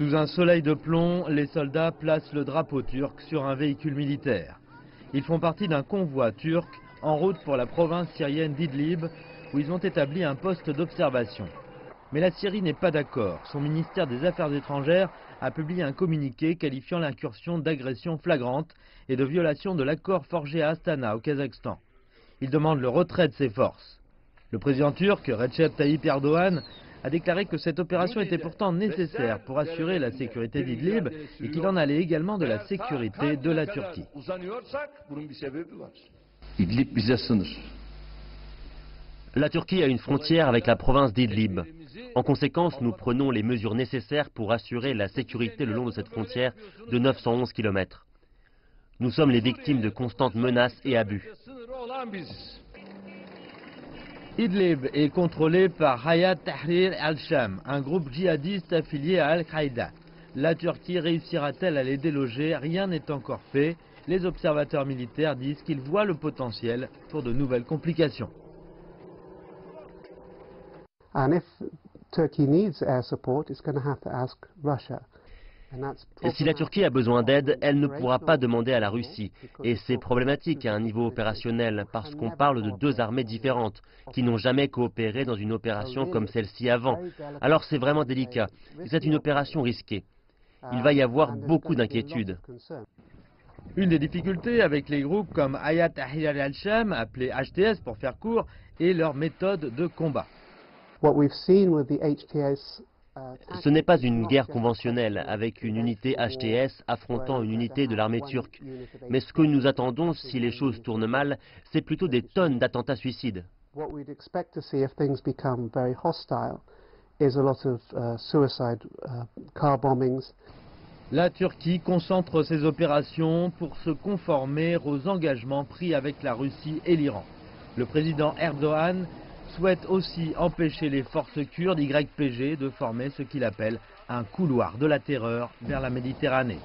Sous un soleil de plomb, les soldats placent le drapeau turc sur un véhicule militaire. Ils font partie d'un convoi turc en route pour la province syrienne d'Idlib, où ils ont établi un poste d'observation. Mais la Syrie n'est pas d'accord. Son ministère des Affaires étrangères a publié un communiqué qualifiant l'incursion d'agression flagrante et de violation de l'accord forgé à Astana, au Kazakhstan. Il demande le retrait de ses forces. Le président turc, Recep Tayyip Erdogan, a déclaré que cette opération était pourtant nécessaire pour assurer la sécurité d'Idlib et qu'il en allait également de la sécurité de la Turquie. La Turquie a une frontière avec la province d'Idlib. En conséquence, nous prenons les mesures nécessaires pour assurer la sécurité le long de cette frontière de 911 km. Nous sommes les victimes de constantes menaces et abus. Idlib est contrôlé par Hayat Tahrir al-Sham, un groupe djihadiste affilié à Al-Qaïda. La Turquie réussira-t-elle à les déloger? Rien n'est encore fait. Les observateurs militaires disent qu'ils voient le potentiel pour de nouvelles complications. And if Turkey needs air support, it's going to have to ask Russia. Si la Turquie a besoin d'aide, elle ne pourra pas demander à la Russie. Et c'est problématique à un niveau opérationnel, parce qu'on parle de deux armées différentes, qui n'ont jamais coopéré dans une opération comme celle-ci avant. Alors c'est vraiment délicat, et c'est une opération risquée. Il va y avoir beaucoup d'inquiétudes. Une des difficultés avec les groupes comme Hayat Tahrir al-Sham, appelés HTS pour faire court, est leur méthode de combat. Ce n'est pas une guerre conventionnelle avec une unité HTS affrontant une unité de l'armée turque. Mais ce que nous attendons, si les choses tournent mal, c'est plutôt des tonnes d'attentats suicides. La Turquie concentre ses opérations pour se conformer aux engagements pris avec la Russie et l'Iran. Le président Erdogan souhaite aussi empêcher les forces kurdes YPG de former ce qu'il appelle un couloir de la terreur vers la Méditerranée.